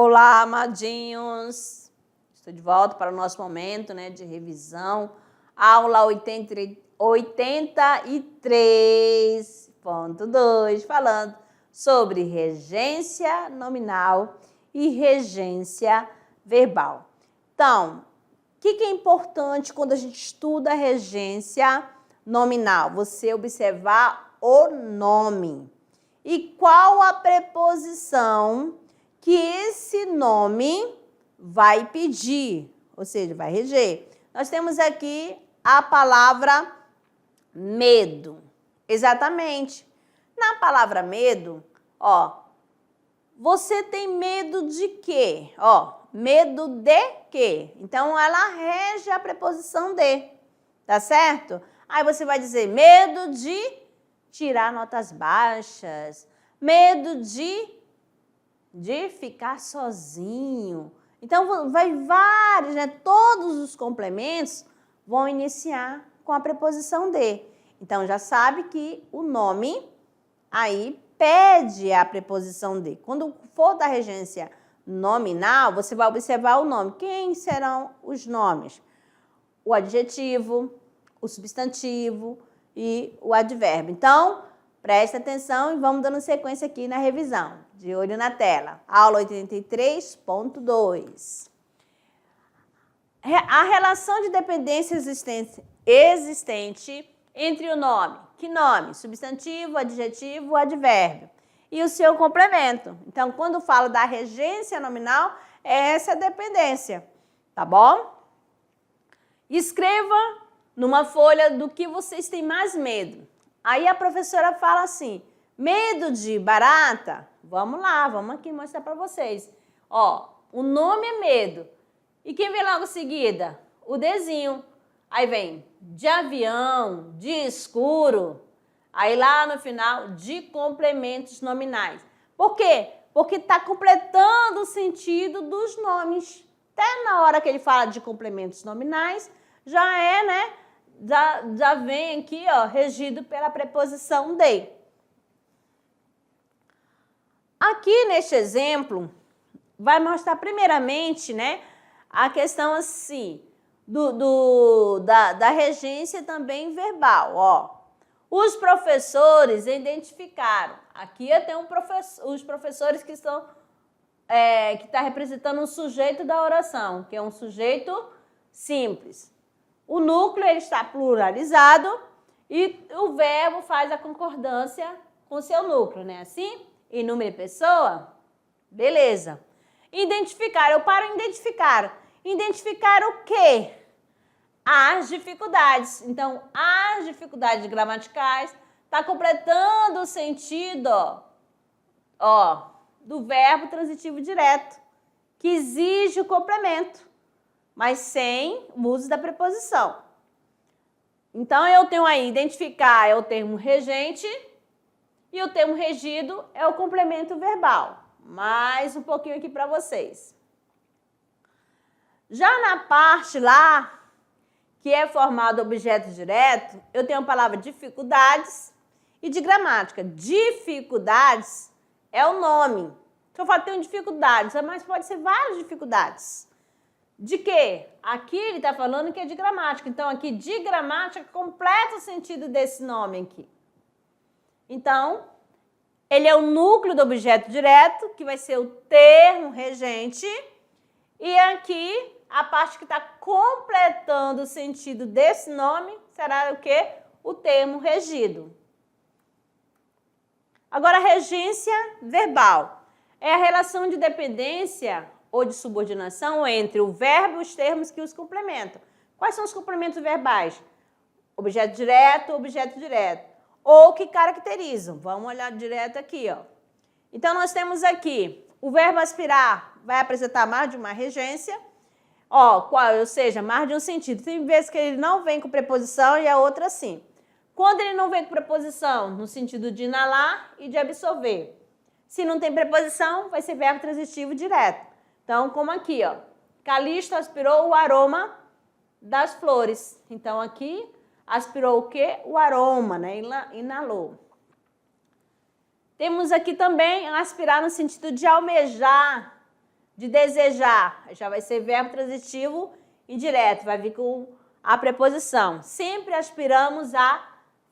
Olá, amadinhos! Estou de volta para o nosso momento, né, de revisão. Aula 83.2, falando sobre regência nominal e regência verbal. Então, o que é importante quando a gente estuda a regência nominal? Você observar o nome. E qual a preposição que esse nome vai pedir, ou seja, vai reger. Nós temos aqui a palavra medo. Exatamente. Na palavra medo, ó, você tem medo de quê? Ó, medo de quê? Então, ela rege a preposição de, tá certo? Aí você vai dizer medo de tirar notas baixas, medo de ficar sozinho. Então, vai vários, né? Todos os complementos vão iniciar com a preposição de. Então, já sabe que o nome aí pede a preposição de. Quando for da regência nominal, você vai observar o nome. Quem serão os nomes? O adjetivo, o substantivo e o advérbio. Então, presta atenção e vamos dando sequência aqui na revisão. De olho na tela. Aula 83.2. A relação de dependência existente entre o nome. Que nome? Substantivo, adjetivo, advérbio. E o seu complemento. Então, quando falo da regência nominal, é essa dependência. Tá bom? Escreva numa folha do que vocês têm mais medo. Aí a professora fala assim, medo de barata? Vamos lá, vamos aqui mostrar para vocês. Ó, o nome é medo. E quem vem logo em seguida? O desenho. Aí vem de avião, de escuro. Aí lá no final, de complementos nominais. Por quê? Porque está completando o sentido dos nomes. Até na hora que ele fala de complementos nominais, já é, né? Já vem aqui, ó, regido pela preposição de. Aqui neste exemplo, vai mostrar primeiramente, né, a questão assim, da regência também verbal, ó. Os professores identificaram, aqui eu tenho os professores que estão, que está representando um sujeito da oração, que é um sujeito simples. O núcleo ele está pluralizado e o verbo faz a concordância com o seu núcleo, né? Assim, em número e pessoa, beleza. Identificar, eu paro em identificar. Identificar o quê? As dificuldades. Então, as dificuldades gramaticais está completando o sentido, ó, do verbo transitivo direto, que exige o complemento, mas sem o uso da preposição. Então, eu tenho aí, identificar é o termo regente e o termo regido é o complemento verbal. Mais um pouquinho aqui para vocês. Já na parte lá, que é formado objeto direto, eu tenho a palavra dificuldades e de gramática. Dificuldades é o nome. Se eu falo tenho dificuldades, mas pode ser várias dificuldades. De quê? Aqui ele está falando que é de gramática. Então, aqui de gramática completa o sentido desse nome aqui. Então, ele é o núcleo do objeto direto, que vai ser o termo regente. E aqui, a parte que está completando o sentido desse nome será o quê? O termo regido. Agora, a regência verbal. É a relação de dependência ou de subordinação entre o verbo e os termos que os complementam. Quais são os complementos verbais? Objeto direto, objeto direto. Ou que caracterizam. Vamos olhar direto aqui, ó. Então, nós temos aqui o verbo aspirar vai apresentar mais de uma regência, ó, ou seja, mais de um sentido. Tem vezes que ele não vem com preposição e a outra sim. Quando ele não vem com preposição, no sentido de inalar e de absorver. Se não tem preposição, vai ser verbo transitivo direto. Então, como aqui, ó. Calixto aspirou o aroma das flores. Então, aqui, aspirou o quê? O aroma, né? Inalou. Temos aqui também aspirar no sentido de almejar, de desejar, já vai ser verbo transitivo indireto, vai vir com a preposição. Sempre aspiramos à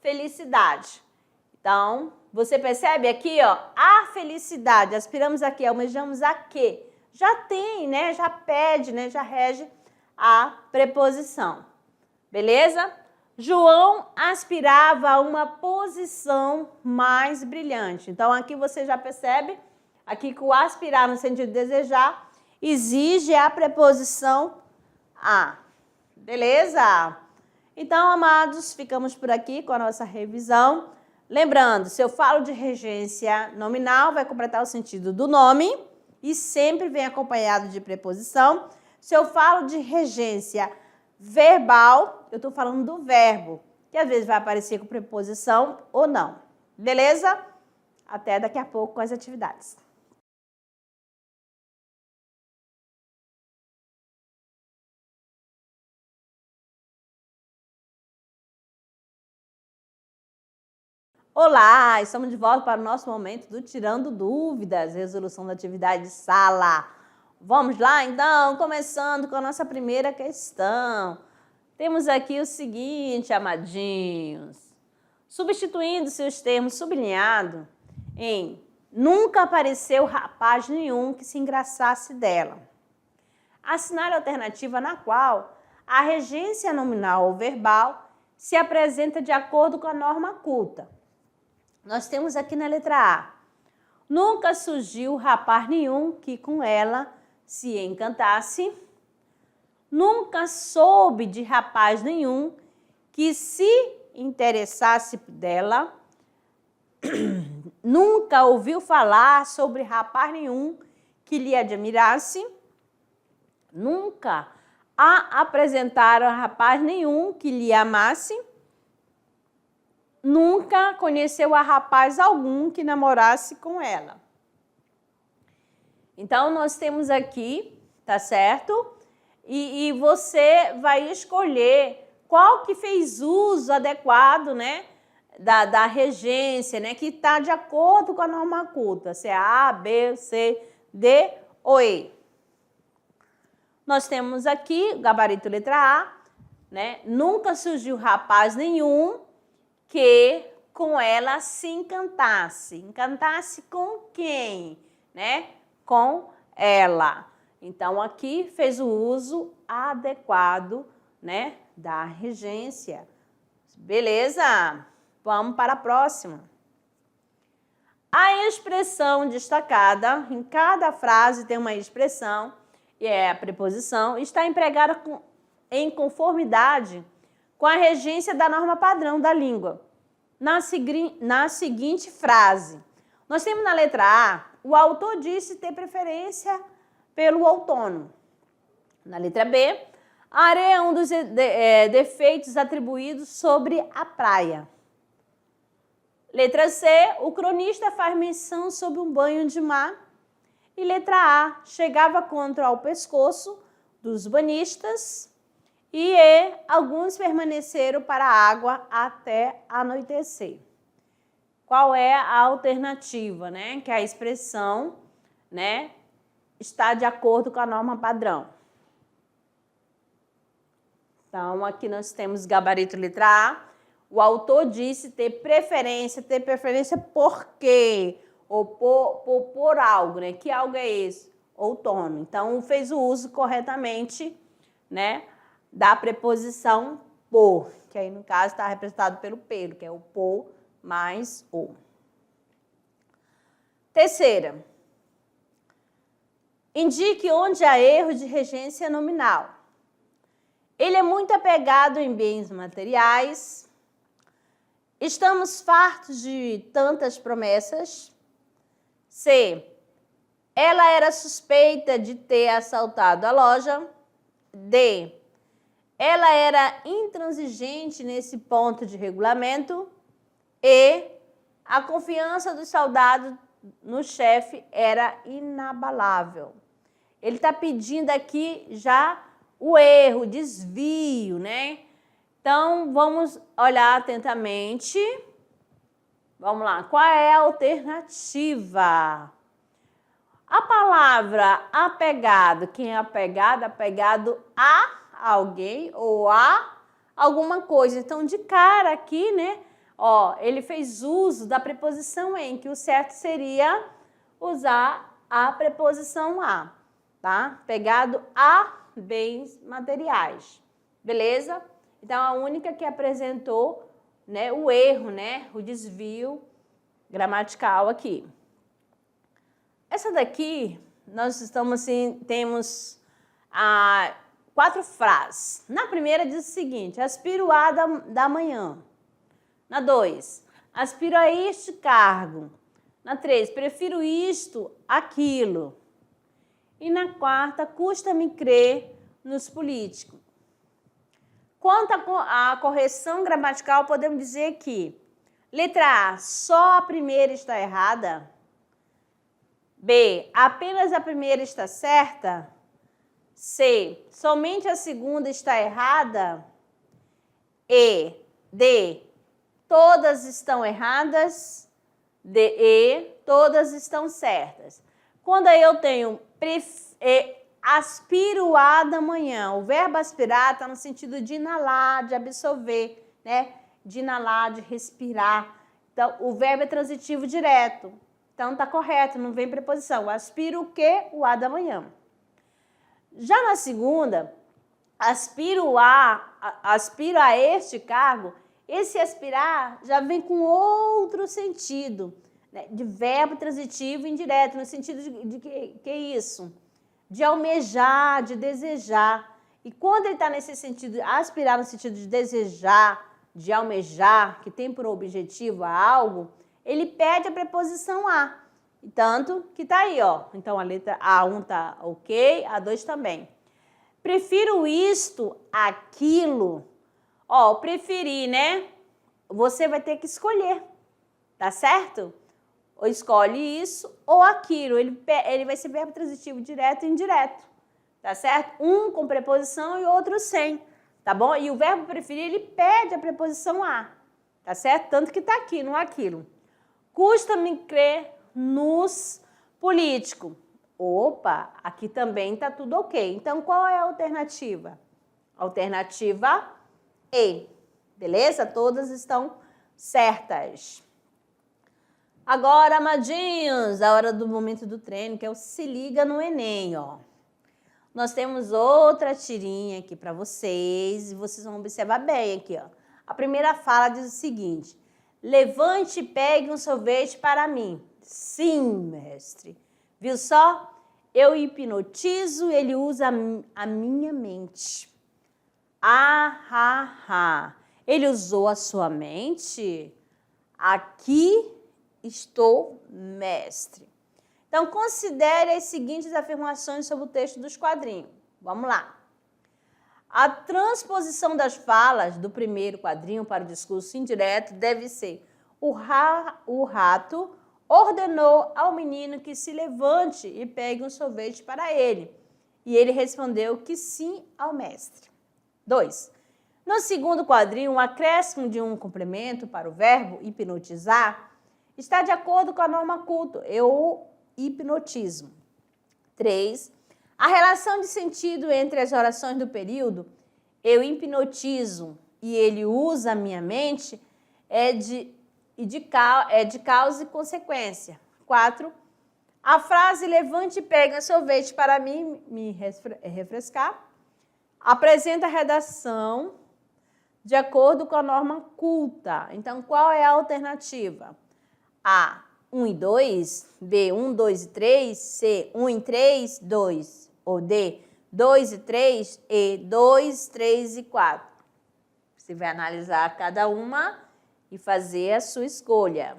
felicidade. Então, você percebe aqui, ó, a felicidade, aspiramos a quê? Almejamos a quê? Já tem, né? Já pede, né? Já rege a preposição. Beleza? João aspirava a uma posição mais brilhante. Então, aqui você já percebe, aqui que o aspirar no sentido de desejar exige a preposição a. Beleza? Então, amados, ficamos por aqui com a nossa revisão. Lembrando, se eu falo de regência nominal, vai completar o sentido do nome e sempre vem acompanhado de preposição. Se eu falo de regência verbal, eu estou falando do verbo, que às vezes vai aparecer com preposição ou não. Beleza? Até daqui a pouco com as atividades. Olá, estamos de volta para o nosso momento do Tirando Dúvidas, resolução da atividade de sala. Vamos lá, então, começando com a nossa primeira questão. Temos aqui o seguinte, amadinhos. Substituindo-se os termos sublinhado em nunca apareceu rapaz nenhum que se engraçasse dela. Assinale a alternativa na qual a regência nominal ou verbal se apresenta de acordo com a norma culta. Nós temos aqui na letra A. Nunca surgiu rapaz nenhum que com ela se encantasse. Nunca soube de rapaz nenhum que se interessasse dela. Nunca ouviu falar sobre rapaz nenhum que lhe admirasse. Nunca a apresentaram a rapaz nenhum que lhe amasse. Nunca conheceu a rapaz algum que namorasse com ela. Então, nós temos aqui, tá certo? E você vai escolher qual que fez uso adequado, né, da regência, né, que está de acordo com a norma culta, se é A, B, C, D ou E. Nós temos aqui, gabarito letra A, né, nunca surgiu rapaz nenhum que com ela se encantasse. Encantasse com quem? Né? Com ela. Então, aqui fez o uso adequado, né, da regência. Beleza? Vamos para a próxima. A expressão destacada, em cada frase tem uma expressão, e é a preposição, está empregada em conformidade com a regência da norma padrão da língua. Na seguinte frase, nós temos na letra A, o autor disse ter preferência pelo outono. Na letra B, a areia é um dos defeitos atribuídos sobre a praia. Letra C, o cronista faz menção sobre um banho de mar. E letra A, chegava contra ao pescoço dos banistas. E alguns permaneceram para a água até anoitecer. Qual é a alternativa, né? Que a expressão, né, está de acordo com a norma padrão. Então, aqui nós temos gabarito letra A. O autor disse ter preferência por quê? Ou por algo, né? Que algo é esse? Outono. Então, fez o uso corretamente, né, da preposição por, que aí no caso está representado pelo pelo, que é o por mais o. Terceira. Indique onde há erro de regência nominal. Ele é muito apegado em bens materiais. Estamos fartos de tantas promessas. C. Ela era suspeita de ter assaltado a loja. D. Ela era intransigente nesse ponto de regulamento. E a confiança do soldado no chefe era inabalável. Ele está pedindo aqui já o erro, o desvio, né? Então, vamos olhar atentamente. Vamos lá, qual é a alternativa? A palavra apegado, quem é apegado? Apegado a alguém ou a alguma coisa. Então, de cara aqui, né? Ó, ele fez uso da preposição em, que o certo seria usar a preposição a, tá? Apegado a bens materiais, beleza? Então, a única que apresentou, né, o erro, né, o desvio gramatical aqui. Essa daqui, nós estamos assim, temos 4 frases. Na primeira diz o seguinte: aspiro a da manhã. Na 2, aspiro a este cargo. Na 3, prefiro isto, aquilo. E na 4, custa-me crer nos políticos. Quanto à correção gramatical, podemos dizer que letra A, só a primeira está errada. B, apenas a primeira está certa. C, somente a segunda está errada. E, D, todas estão erradas. D, todas estão certas. Quando eu tenho aspiro a da manhã, o verbo aspirar está no sentido de inalar, de absorver, né? De inalar, de respirar. Então, o verbo é transitivo direto. Então, tá correto, não vem preposição. Aspiro o quê? O a da manhã. Já na segunda, aspiro a este cargo. Esse aspirar já vem com outro sentido, né? De verbo transitivo indireto, no sentido de que é isso? De almejar, de desejar. E quando ele está nesse sentido, aspirar no sentido de desejar, de almejar, que tem por objetivo algo, ele pede a preposição a. Tanto que tá aí, ó. Então, a letra A1 tá ok, a 2 também. Prefiro isto, aquilo. Ó, preferir, né? Você vai ter que escolher, tá certo? Ou escolhe isso ou aquilo. Ele vai ser verbo transitivo direto e indireto, tá certo? Um com preposição e outro sem, tá bom? E o verbo preferir, ele pede a preposição a, tá certo? Tanto que tá aqui, no aquilo. Custa-me crer nos políticos. Opa, aqui também tá tudo ok. Então, qual é a alternativa? Alternativa E, beleza? Todas estão certas. Agora, amadinhos, a hora do momento do treino, que é o Se Liga no Enem, ó. Nós temos outra tirinha aqui para vocês e vocês vão observar bem aqui, ó. A primeira fala diz o seguinte: levante e pegue um sorvete para mim. Sim, mestre. Viu só? Eu hipnotizo, ele usa a minha mente. Ele usou a sua mente? Aqui estou, mestre. Então, considere as seguintes afirmações sobre o texto dos quadrinhos. Vamos lá. A transposição das falas do primeiro quadrinho para o discurso indireto deve ser: o rato ordenou ao menino que se levante e pegue um sorvete para ele. E ele respondeu que sim ao mestre. 2. No segundo quadrinho, o acréscimo de um complemento para o verbo hipnotizar está de acordo com a norma culto. Eu hipnotismo. 3. A relação de sentido entre as orações do período, eu hipnotizo e ele usa a minha mente, é de causa e consequência. 4. A frase levante e pegue um sorvete para mim, me refrescar, apresenta a redação de acordo com a norma culta. Então, qual é a alternativa? A, 1 e 2, B, 1, 2 e 3, C, 1 e 3, 2, ou D, 2 e 3, E, 2, 3 e 4. Você vai analisar cada uma e fazer a sua escolha.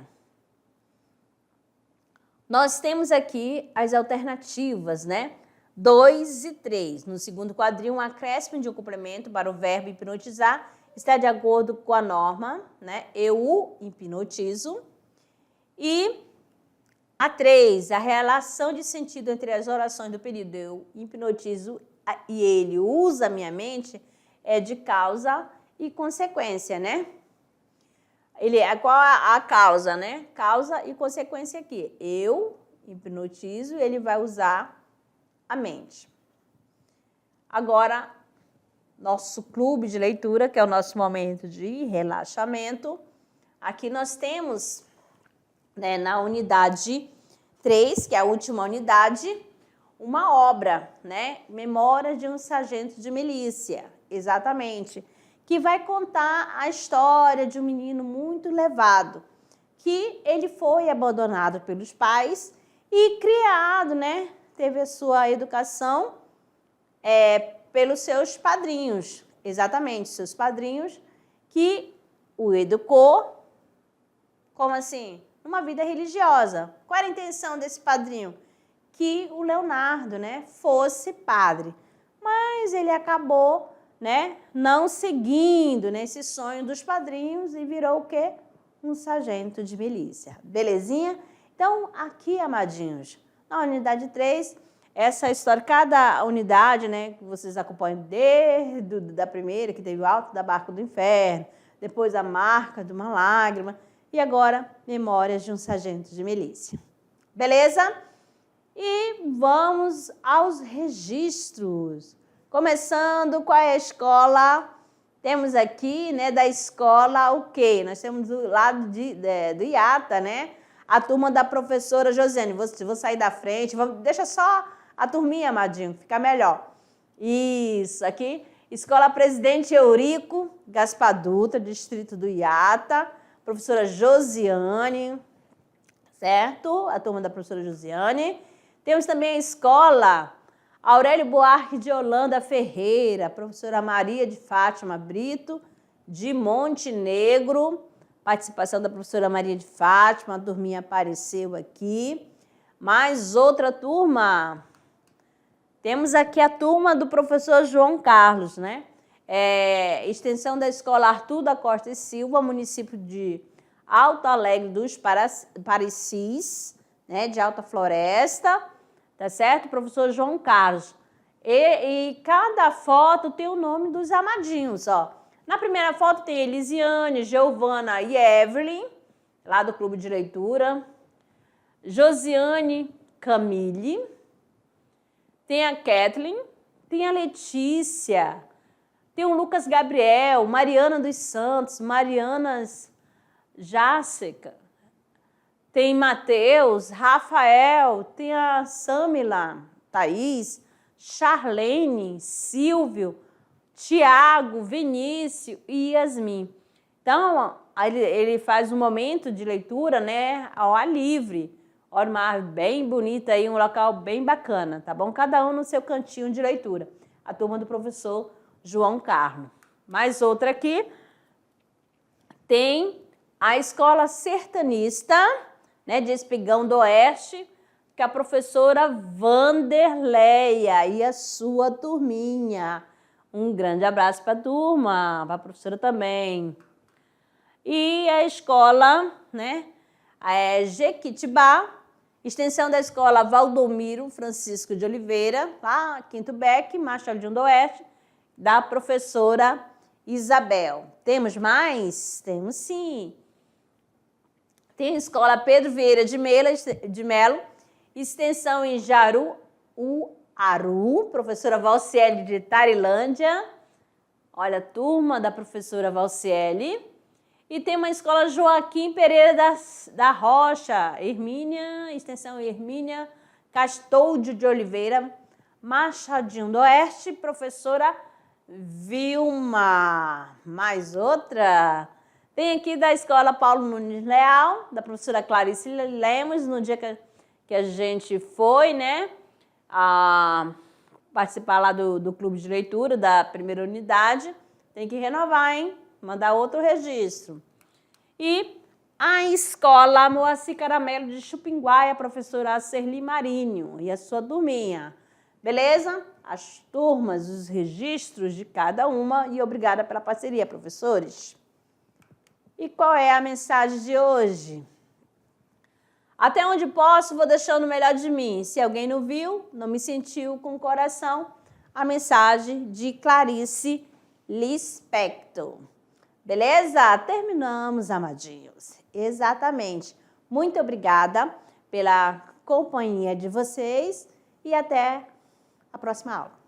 Nós temos aqui as alternativas, né? 2 e 3. No segundo quadrinho, um acréscimo de um complemento para o verbo hipnotizar está de acordo com a norma, né? Eu o hipnotizo. E a 3, a relação de sentido entre as orações do período eu hipnotizo e ele usa a minha mente é de causa e consequência, né? Qual a causa, né? Causa e consequência aqui. Eu hipnotizo, ele vai usar a mente. Agora, nosso clube de leitura, que é o nosso momento de relaxamento. Aqui nós temos, né, na unidade 3, que é a última unidade, uma obra, né? Memórias de um sargento de milícia, exatamente, que vai contar a história de um menino muito levado, que ele foi abandonado pelos pais e criado, né? Teve a sua educação pelos seus padrinhos, exatamente, seus padrinhos que o educou, como assim? Numa vida religiosa. Qual era a intenção desse padrinho? Que o Leonardo, né, fosse padre. Mas ele acabou, né, não seguindo nesse sonho dos padrinhos e virou o quê? Um sargento de milícia. Belezinha? Então, aqui, amadinhos, na unidade 3, essa história, cada unidade, né, que vocês acompanham desde da primeira, que teve o Alto da Barca do Inferno, depois a Marca de uma Lágrima, e agora, Memórias de um Sargento de Milícia. Beleza? E vamos aos registros. Começando com a escola, temos aqui, né, da escola o quê? Nós temos do lado do IATA, né? A turma da professora Josiane. Vou sair da frente, deixa só a turminha, amadinho, fica melhor. Isso, aqui, Escola Presidente Eurico Gaspar Dutra, distrito do IATA, professora Josiane, certo? A turma da professora Josiane. Temos também a escola Aurélio Buarque de Holanda Ferreira, professora Maria de Fátima Brito, de Montenegro, participação da professora Maria de Fátima, a turminha apareceu aqui. Mais outra turma, temos aqui a turma do professor João Carlos, né? Extensão da escola Arthur da Costa e Silva, município de Alto Alegre dos Parecis, né? De Alta Floresta. Tá certo? Professor João Carlos. E cada foto tem o nome dos amadinhos, ó. Na primeira foto tem Elisiane, Giovana e Evelyn, lá do Clube de Leitura. Josiane, Camille. Tem a Kathleen, tem a Letícia, tem o Lucas Gabriel, Mariana dos Santos, Marianas Jássica. Tem Matheus, Rafael, tem a Samila, Thaís, Charlene, Silvio, Tiago, Vinícius e Yasmin. Então, ele faz um momento de leitura, né, ao ar livre. Olha, uma árvore bem bonita aí, um local bem bacana, tá bom? Cada um no seu cantinho de leitura. A turma do professor João Carlos. Mais outra aqui. Tem a Escola Sertanista, né, de Espigão do Oeste, que é a professora Vanderleia e a sua turminha. Um grande abraço para a turma, para a professora também. E a escola, né, Jequitibá, extensão da escola Valdomiro Francisco de Oliveira, lá, Quinto Beck, Machadinho do Oeste, da professora Isabel. Temos mais? Temos sim. Tem a escola Pedro Vieira de Melo, extensão em Jaruaru, professora Valciele de Tarilândia. Olha a turma da professora Valciele. E tem uma escola Joaquim Pereira da Rocha, Hermínia, extensão Hermínia Castoldi de Oliveira, Machadinho do Oeste, professora Vilma. Mais outra. Tem aqui da escola Paulo Nunes Leal, da professora Clarice Lemos, no dia que a gente foi, né, a participar lá do clube de leitura da primeira unidade. Tem que renovar, hein? Mandar outro registro. E a escola Moacir Caramelo de Chupinguai, a professora Serli Marinho e a sua turminha. Beleza? As turmas, os registros de cada uma e obrigada pela parceria, professores. E qual é a mensagem de hoje? Até onde posso, vou deixando o melhor de mim. Se alguém não viu, não me sentiu com o coração, a mensagem de Clarice Lispector. Beleza? Terminamos, amadinhos. Exatamente. Muito obrigada pela companhia de vocês e até a próxima aula.